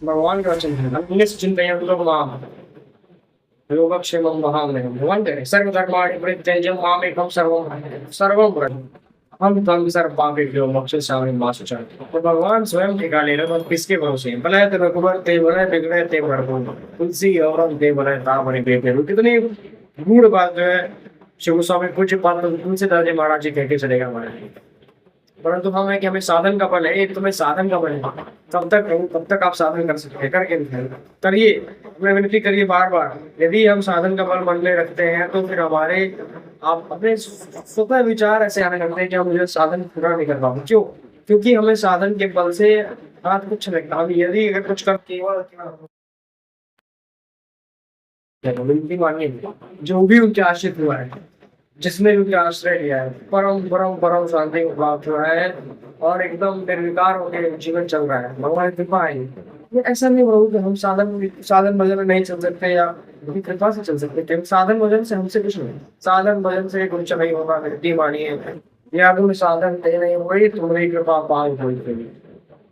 भगवान का वचन है, निश्चिन्तयन्तु लोकमाः योगक्षेमं वहाम्यहम्। भगवान कह रहे हैं, सर्वधर्माणि परित्यज्य मामेकं सर्वं व्रज हम त्वं सर्वपापेभ्यो मोक्षयिष्यामि मा शुचः। तो भगवान स्वयं टीका ले रहे हैं, मतलब किसके भरोसे हैं? भले रघुबर ते भले बिगड़े ते भरपूर, तुलसी और ते भले तामरे बेफेरू। कितनी गूढ़ बात जो है शिव गोस्वामी पूज्य पाद तुलसीदास जी महाराज जी कह के चलेगा हमारे। परंतु हम है कि हमें साधन का बल है, एक तुम्हें साधन का बल है, तब तक आप साधन कर सकते हैं, करके दिखाइए, करिए, हमें विनती करिए बार बार। यदि हम साधन का बल मन में रखते हैं तो फिर हमारे आप अपने स्वतः विचार ऐसे आने लगते हैं कि हम मुझे साधन पूरा नहीं कर पाऊंगा। क्यों? क्योंकि हमें साधन के बल से हाथ कुछ लगता। हम यदि अगर कुछ कर केवल विनती मांगे, जो भी उनके आश्रित हुआ है, जिसने उनके आश्रय लिया है, परम परम परम शांति को प्राप्त हुआ है और एकदम निर्विकार होकर जीवन चल रहा है। भगवान कृपा है। ये ऐसा नहीं होगा कि हम साधन भजन में नहीं चल सकते या उनकी कृपा से चल सकते। हम साधन भजन से हमसे कुछ नहीं, साधन भजन से कुछ नहीं होगा। विनती मानिए, या तुम साधन थे नहीं हुई, तुम्हारी कृपा पाल हुई।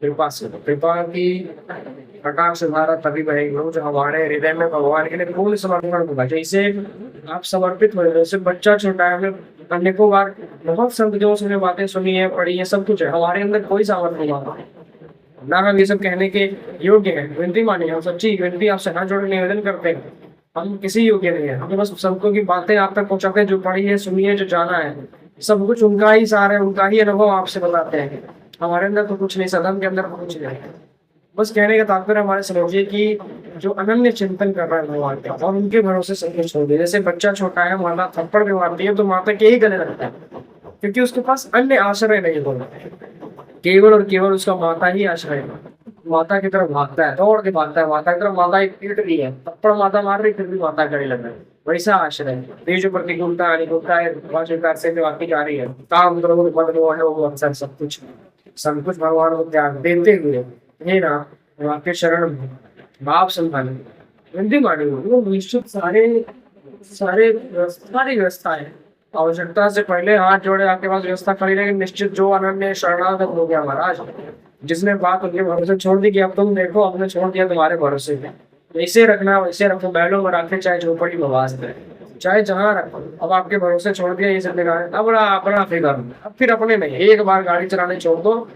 कृपा से, कृपा की प्रकाश धारा तभी बहेगी जो हमारे हृदय में भगवान के लिए पूर्ण समर्पण होगा। जैसे आप समर्पित हो, जैसे बच्चा छोटा है, हमने अनेकों बार बहुत संतों से बातें सुनी है, पढ़ी है, सब कुछ है, हमारे अंदर कोई सामर्थ्य नहीं आता ना, हम ये सब कहने के योग्य है। विनती मानिए, हम सच्ची विनती आपसे हाथ जोड़ निवेदन करते हैं, हम किसी योग्य नहीं है। हमें बस संतों की बातें आप तक पहुंचाते हैं, जो पढ़ी है, सुनी है, जो जाना है, सब कुछ उनका ही सार है, उनका ही अनुभव आपसे बताते हैं। हमारे अंदर तो कुछ नहीं, सदन के अंदर तो कुछ नहीं। बस कहने का तात्पर्य हमारे समझिए कि जो अनन्य चिंतन कर रहा है भगवान का और उनके भरोसे सब कुछ छोड़ दिया। जैसे बच्चा छोटा है, माता थप्पड़ भी मारती है तो माता के ही गले लगता है, क्योंकि उसके पास अन्य आश्रय नहीं होता, केवल और केवल उसका माता ही आश्रय है। माता की तरफ भागता है, दौड़ के भागता है माता की तरफ। माता एक पीट रही है, थप्पड़ माता मार रही, फिर भी माता गले लग रहा है, वैसा आश्रय है। ये जो प्रतिकूलता अनुकूलता है भगवान स्वीकार से आती जा रही है, काम क्रोध मद मोह है, वो अक्सर सब कुछ भगवान को त्याग देते हुए हे राम आपके शरण में भाव संभाले विनती मानी। वो निश्चित सारी व्यवस्था है। आवश्यकता से पहले हाथ जोड़े आपके पास व्यवस्था खड़ी रहेगी। निश्चित जो अनन्य शरणागत हो गया महाराज, जिसने बात उनके भरोसे छोड़ दी कि अब तुम देखो, हमने छोड़ दिया तुम्हारे भरोसे में, वैसे रखना वैसे रखो, बैलों में रखे, चाहे झोपड़ी में वास करे, चाहे जहाँ रखो। अब आपके भरोसे छोड़ दिया ये सब जगह, अब अपना फिर अब फिर अपने नहीं। एक बार गाड़ी चलाने छोड़ दो,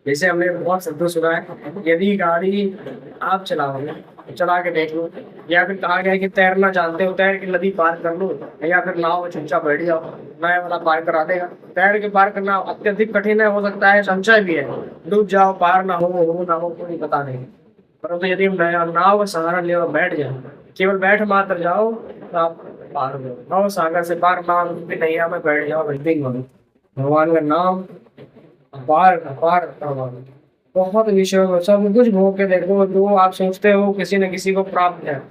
जैसे हमने बहुत शब्दों सुना है, यदि गाड़ी आप चलाओगे, चला के देख लो, या फिर कहा गया है कि तैरना जानते हो, तैर के नदी पार कर लो, या फिर नाव में चुपचाप बैठ जाओ, नया वाला पार करा देगा। तैर के पार करना अत्यधिक कठिन है, हो सकता है संशय भी है, डूब जाओ, पार ना हो कोई पता नहीं। परंतु यदि हम नया नाव का सहारा ले बैठ जाओ, केवल बैठ मात्र जाओ, तो आप पार हो। नौ सागर से पार, नाव भी नैया में बैठ जाओ, भगवान का नाम अपार अपार प्रभाव, बहुत विषयों में सब कुछ भोग के देखो। जो आप सोचते हो किसी न किसी को प्राप्त है,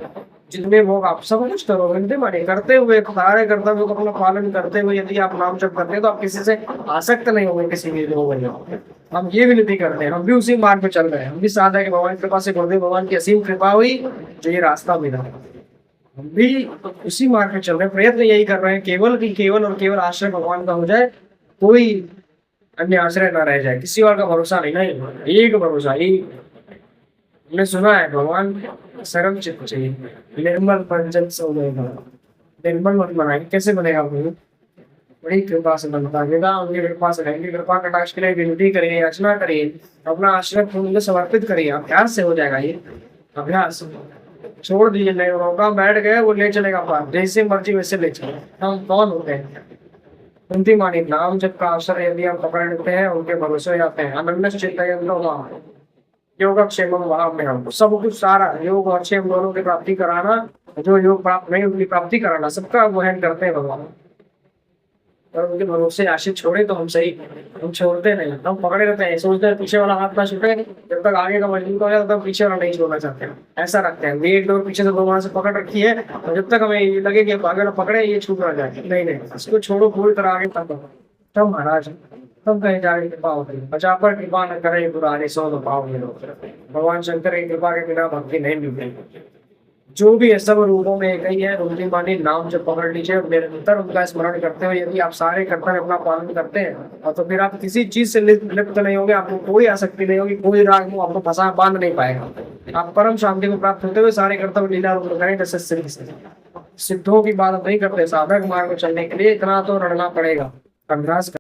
जितने भोग आप सब कुछ करो, विनती मानिए, करते हुए सारे कर्तव्यों को अपना पालन करते हुए यदि आप नाम जप करते हैं तो आप किसी से आसक्त नहीं होंगे, किसी भी भोग में। हम ये विनती करते हैं, हम भी उसी मार्ग पे चल रहे हैं। हम भी साधा कि भगवान की कृपा से, गुरुदेव भगवान की असीम कृपा हुई जो ये रास्ता मिला, हम भी उसी मार्ग पे चल रहे हैं। प्रयत्न यही कर रहे हैं केवल और केवल आश्रय भगवान का हो जाए, कोई अन्य आश्रय ना रह जाए, किसी और का भरोसा नहीं, एक भरोसा ही। हमने सुना है भगवान सरल चित्त चाहिए, निर्मल पंचन निर्मल मत बनाए। कैसे बनेगा? बड़ी कृपा से बनता है, उनकी कृपा से रहेंगे। कृपा कटाक्ष के लिए विनती करिए, याचना करिए, अपना आश्रय उनको समर्पित करिए, अभ्यास से हो जाएगा ये। अभ्यास छोड़ दीजिए, नहीं होगा, बैठ गए, वो ले चलेगा पार, जैसे मर्जी वैसे ले चले। हम कौन होते हैं? कुंती मानी नाम जब का अवसर यदि हम पकड़ लेते हैं, उनके भरोसे हो जाते हैं। अनन्य चिंतन योगक्षेम वहां में हम सब कुछ सारा योग और क्षेम दोनों की प्राप्ति कराना, जो योग प्राप्त नहीं उनकी प्राप्ति कराना, सबका वहन करते हैं भगवान। और उनके भरोसे आशित छोड़े तो हम सही, हम छोड़ते नहीं, हम पकड़े रहते हैं, सोचते हैं पीछे वाला हाथ ना छूटे, जब तक आगे का मजबूत हो जाए तब पीछे वाला नहीं छोड़ना चाहते हैं। ऐसा रखते हैं, एक डोर पीछे से भगवान से पकड़ रखी है, और जब तक हमें लगे कि आगे वाला पकड़े ये छूट ना जाए, नहीं इसको छोड़ो पूरी तरह आगे तब महाराज तब कहीं जाके कृपा होती है। बचा पर कृपा न करे पुराने सो तो पाओ। भगवान शंकर की कृपा के बिना भक्ति नहीं मिलती। जो भी है सब रूपों में एक ही है। रुक्मिणी मानी नाम जब पकड़ लीजिए और निरंतर उनका स्मरण करते हुए यदि आप सारे कर्तव्य अपना पालन करते हैं और तो फिर आप किसी चीज से लिप्त नहीं होंगे, आपको कोई आसक्ति नहीं होगी, कोई राग मोह आपको फंसा बांध नहीं पाएगा। आप परम शांति को प्राप्त होते हुए सारे कर्तव्य लीला रूप में करें जैसे सिद्ध से। सिद्धों की बात नहीं करते, साधक मार्ग में चलने के लिए इतना तो लड़ना पड़ेगा, अभ्यास